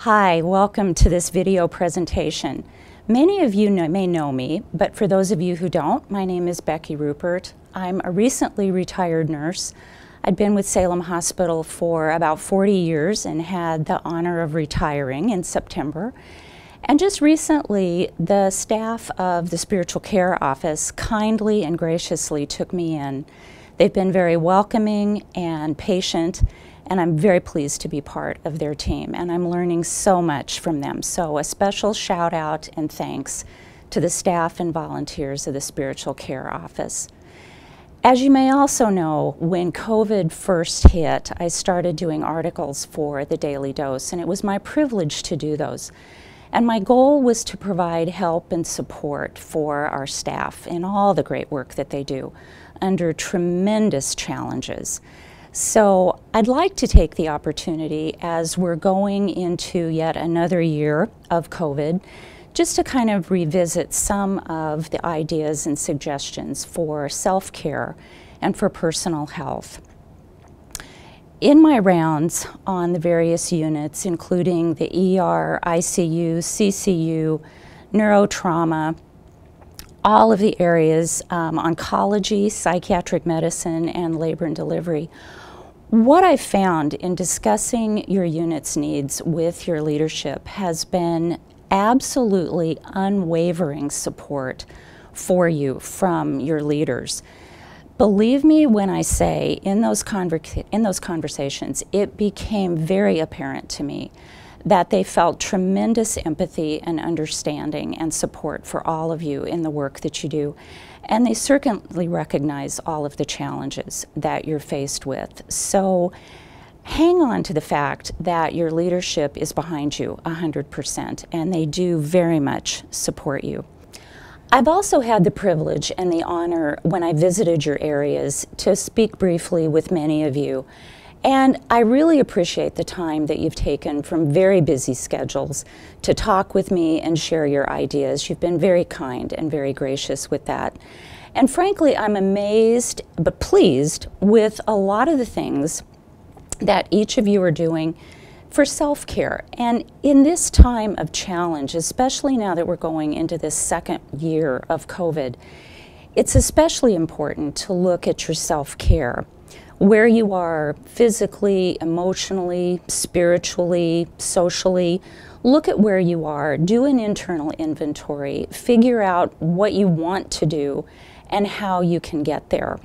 Hi, welcome to this video presentation. Many of you may know me, but for those of you who don't, my name is Becky Ruppert. I'm a recently retired nurse. I'd been with Salem Hospital for about 40 years and had the honor of retiring in September. And just recently, the staff of the Spiritual Care Office kindly and graciously took me in. They've been very welcoming and patient, and I'm very pleased to be part of their team, and I'm learning so much from them. So a special shout out and thanks to the staff and volunteers of the Spiritual Care Office. As you may also know, when COVID first hit, I started doing articles for the Daily Dose, and it was my privilege to do those. And my goal was to provide help and support for our staff in all the great work that they do under tremendous challenges. So I'd like to take the opportunity as we're going into yet another year of COVID just to kind of revisit some of the ideas and suggestions for self-care and for personal health. In my rounds on the various units, including the ER, ICU, CCU, neurotrauma, all of the areas, oncology, psychiatric medicine, and labor and delivery, what I've found in discussing your unit's needs with your leadership has been absolutely unwavering support for you from your leaders. Believe me when I say in those conversations, it became very apparent to me that they felt tremendous empathy and understanding and support for all of you in the work that you do. And they certainly recognize all of the challenges that you're faced with. So hang on to the fact that your leadership is behind you 100%, and they do very much support you. I've also had the privilege and the honor when I visited your areas to speak briefly with many of you. And I really appreciate the time that you've taken from very busy schedules to talk with me and share your ideas. You've been very kind and very gracious with that. And frankly, I'm amazed but pleased with a lot of the things that each of you are doing for self-care. And in this time of challenge, especially now that we're going into this second year of COVID, it's especially important to look at your self-care, where you are physically, emotionally, spiritually, socially. Look at where you are, do an internal inventory, figure out what you want to do and how you can get there.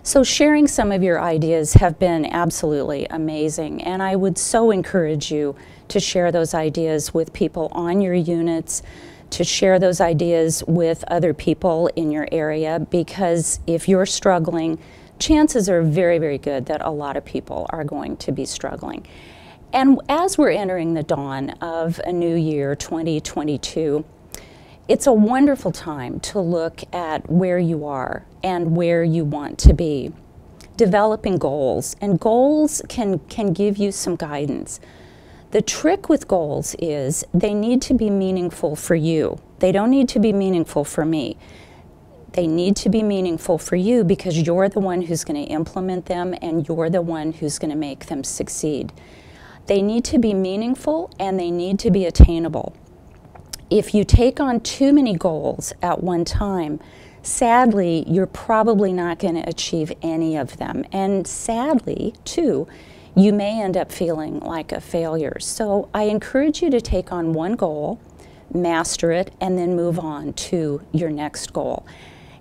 So sharing some of your ideas have been absolutely amazing, and I would so encourage you to share those ideas with people on your units, to share those ideas with other people in your area, because if you're struggling, chances are very, very good that a lot of people are going to be struggling. And as we're entering the dawn of a new year, 2022, it's a wonderful time to look at where you are and where you want to be. Developing goals, and goals can give you some guidance. The trick with goals is they need to be meaningful for you. They don't need to be meaningful for me. They need to be meaningful for you because you're the one who's going to implement them and you're the one who's going to make them succeed. They need to be meaningful and they need to be attainable. If you take on too many goals at one time, sadly, you're probably not going to achieve any of them. And sadly, too, you may end up feeling like a failure. So I encourage you to take on one goal, master it, and then move on to your next goal.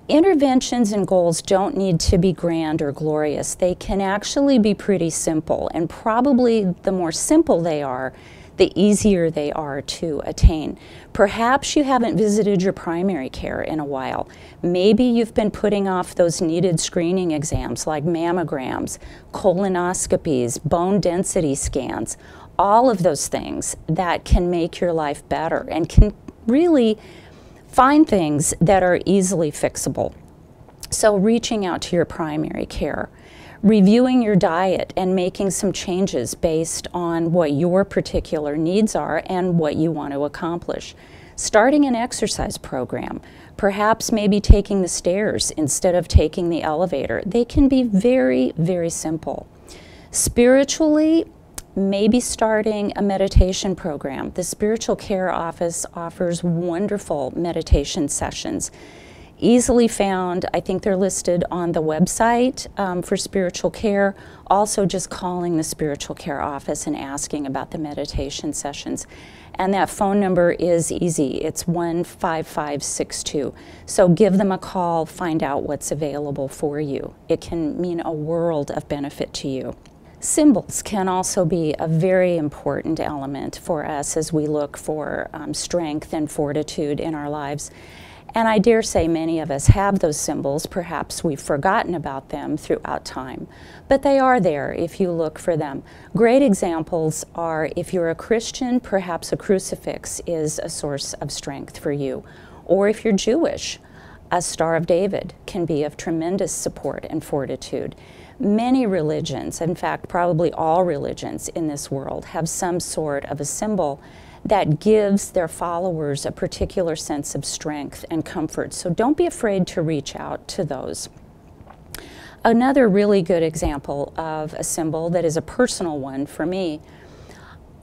Interventions and goals don't need to be grand or glorious. They can actually be pretty simple, and probably the more simple they are, the easier they are to attain. Perhaps you haven't visited your primary care in a while. Maybe you've been putting off those needed screening exams like mammograms, colonoscopies, bone density scans, all of those things that can make your life better and can really find things that are easily fixable. So reaching out to your primary care, reviewing your diet and making some changes based on what your particular needs are and what you want to accomplish. Starting an exercise program, perhaps maybe taking the stairs instead of taking the elevator. They can be very, very simple. Spiritually, maybe starting a meditation program. The Spiritual Care Office offers wonderful meditation sessions. Easily found. I think they're listed on the website for spiritual care. Also just calling the Spiritual Care Office and asking about the meditation sessions. And that phone number is easy. It's 15562. So give them a call, find out what's available for you. It can mean a world of benefit to you. Symbols can also be a very important element for us as we look for strength and fortitude in our lives. And I dare say many of us have those symbols. Perhaps we've forgotten about them throughout time. But they are there if you look for them. Great examples are, if you're a Christian, perhaps a crucifix is a source of strength for you. Or if you're Jewish, a Star of David can be of tremendous support and fortitude. Many religions, in fact, probably all religions in this world, have some sort of a symbol that gives their followers a particular sense of strength and comfort. So don't be afraid to reach out to those. Another really good example of a symbol that is a personal one for me,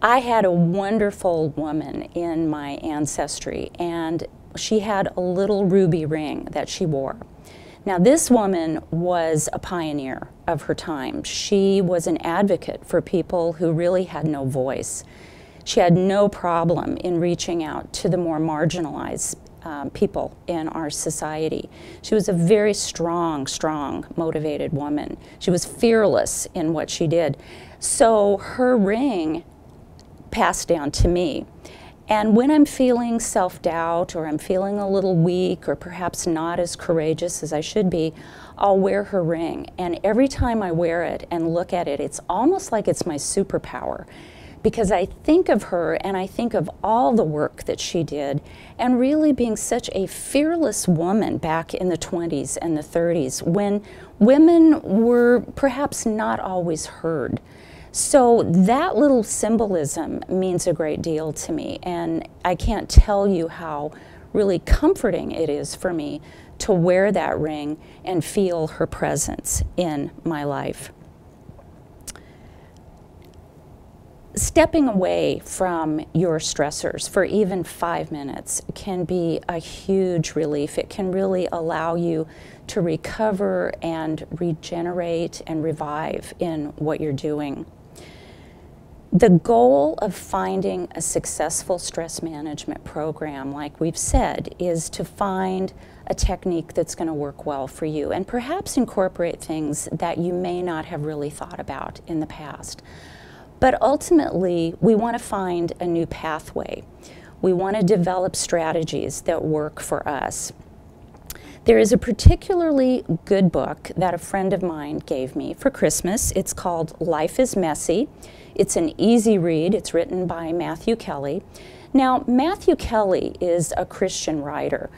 I had a wonderful woman in my ancestry, and she had a little ruby ring that she wore. Now, this woman was a pioneer of her time. She was an advocate for people who really had no voice. She had no problem in reaching out to the more marginalized people in our society. She was a very strong, motivated woman. She was fearless in what she did. So her ring passed down to me. And when I'm feeling self-doubt, or I'm feeling a little weak, or perhaps not as courageous as I should be, I'll wear her ring. And every time I wear it and look at it, it's almost like it's my superpower. Because I think of her and I think of all the work that she did, and really being such a fearless woman back in the 20s and the 30s when women were perhaps not always heard. So that little symbolism means a great deal to me, and I can't tell you how really comforting it is for me to wear that ring and feel her presence in my life. Stepping away from your stressors for even 5 minutes can be a huge relief. It can really allow you to recover and regenerate and revive in what you're doing. The goal of finding a successful stress management program, like we've said, is to find a technique that's going to work well for you, and perhaps incorporate things that you may not have really thought about in the past. But ultimately, we want to find a new pathway. We want to develop strategies that work for us. There is a particularly good book that a friend of mine gave me for Christmas. It's called Life is Messy. It's an easy read. It's written by Matthew Kelly. Now, Matthew Kelly is a Christian writer,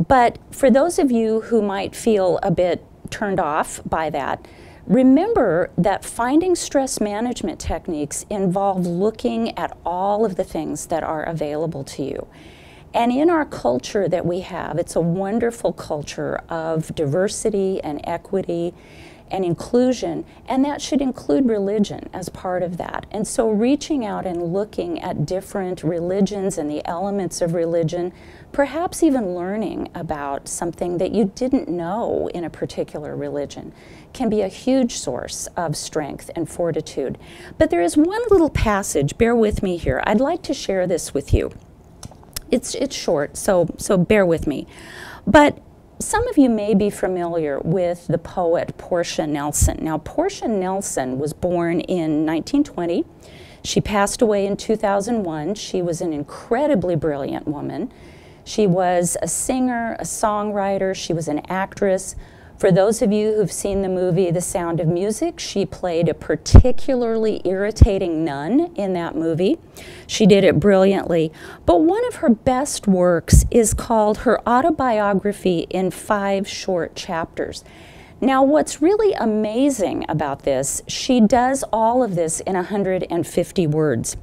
but for those of you who might feel a bit turned off by that, remember that finding stress management techniques involve looking at all of the things that are available to you. And in our culture that we have, it's a wonderful culture of diversity and equity and inclusion, and that should include religion as part of that. And so reaching out and looking at different religions and the elements of religion, perhaps even learning about something that you didn't know in a particular religion, can be a huge source of strength and fortitude. But there is one little passage, bear with me here. I'd like to share this with you. It's short, so bear with me. But some of you may be familiar with the poet Portia Nelson. Now, Portia Nelson was born in 1920. She passed away in 2001. She was an incredibly brilliant woman. She was a singer, a songwriter, she was an actress. For those of you who've seen the movie The Sound of Music, she played a particularly irritating nun in that movie. She did it brilliantly. But one of her best works is called her autobiography in 5 short chapters. Now, what's really amazing about this, she does all of this in 150 words.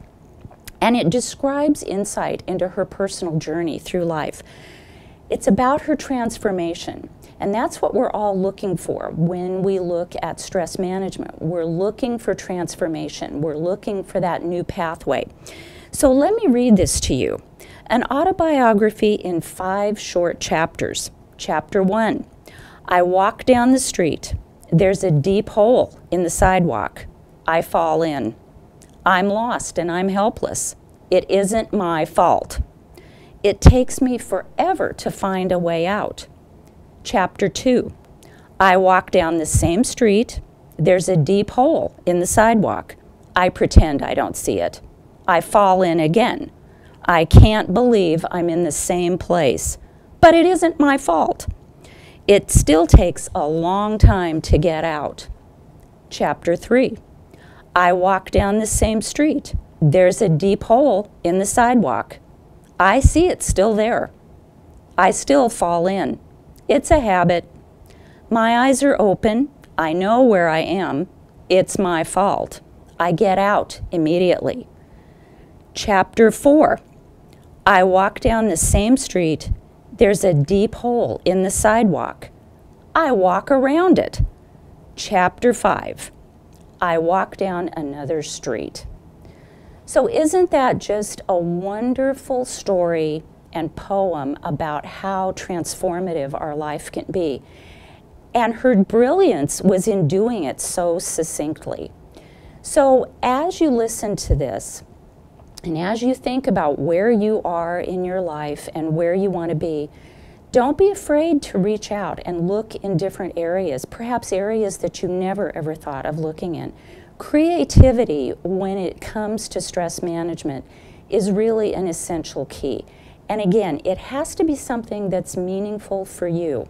And it describes insight into her personal journey through life. It's about her transformation. And that's what we're all looking for when we look at stress management. We're looking for transformation. We're looking for that new pathway. So let me read this to you. An autobiography in 5 short chapters. Chapter 1, I walk down the street. There's a deep hole in the sidewalk. I fall in. I'm lost and I'm helpless. It isn't my fault. It takes me forever to find a way out. Chapter 2, I walk down the same street. There's a deep hole in the sidewalk. I pretend I don't see it. I fall in again. I can't believe I'm in the same place, but it isn't my fault. It still takes a long time to get out. Chapter 3, I walk down the same street. There's a deep hole in the sidewalk. I see it's still there. I still fall in. It's a habit. My eyes are open. I know where I am. It's my fault. I get out immediately. Chapter 4, I walk down the same street. There's a deep hole in the sidewalk. I walk around it. Chapter 5, I walk down another street. So isn't that just a wonderful story and poem about how transformative our life can be? And her brilliance was in doing it so succinctly. So as you listen to this, and as you think about where you are in your life and where you want to be, don't be afraid to reach out and look in different areas, perhaps areas that you never ever thought of looking in. Creativity, when it comes to stress management, is really an essential key. And again, it has to be something that's meaningful for you.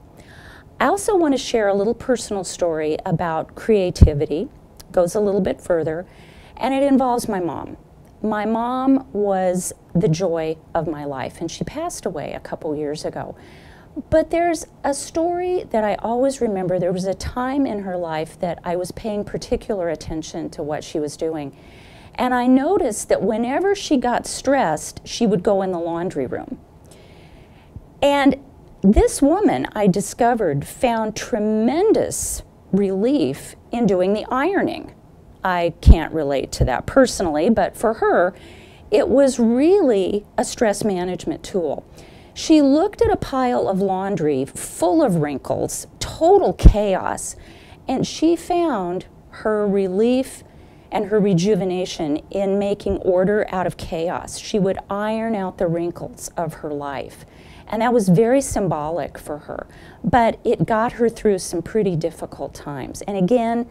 I also want to share a little personal story about creativity. It goes a little bit further, and it involves my mom. My mom was the joy of my life, and she passed away a couple years ago. But there's a story that I always remember. There was a time in her life that I was paying particular attention to what she was doing. And I noticed that whenever she got stressed, she would go in the laundry room. And this woman, I discovered, found tremendous relief in doing the ironing. I can't relate to that personally, but for her, it was really a stress management tool. She looked at a pile of laundry full of wrinkles, total chaos, and she found her relief and her rejuvenation in making order out of chaos. She would iron out the wrinkles of her life. And that was very symbolic for her. But it got her through some pretty difficult times. And again,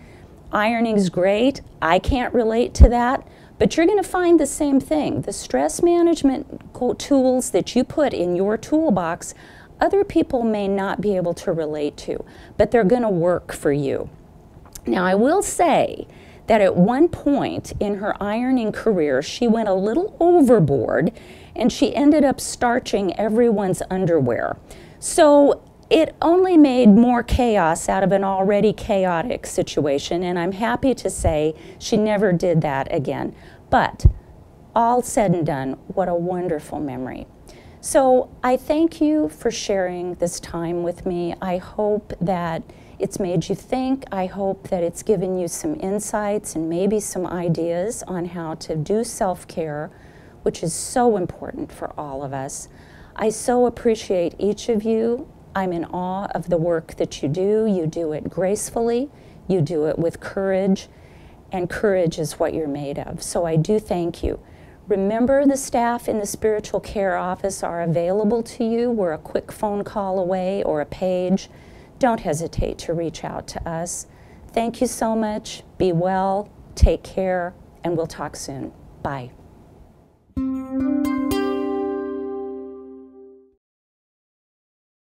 ironing's great. I can't relate to that. But you're going to find the same thing. The stress management tools that you put in your toolbox, other people may not be able to relate to, but they're going to work for you. Now, I will say that at one point in her ironing career, she went a little overboard and she ended up starching everyone's underwear. So it only made more chaos out of an already chaotic situation, and I'm happy to say she never did that again. But all said and done, what a wonderful memory. So I thank you for sharing this time with me. I hope that it's made you think. I hope that it's given you some insights and maybe some ideas on how to do self-care, which is so important for all of us. I so appreciate each of you. I'm in awe of the work that you do. You do it gracefully. You do it with courage, and courage is what you're made of. So I do thank you. Remember, the staff in the spiritual care office are available to you. We're a quick phone call away or a page. Don't hesitate to reach out to us. Thank you so much. Be well, take care, and we'll talk soon. Bye.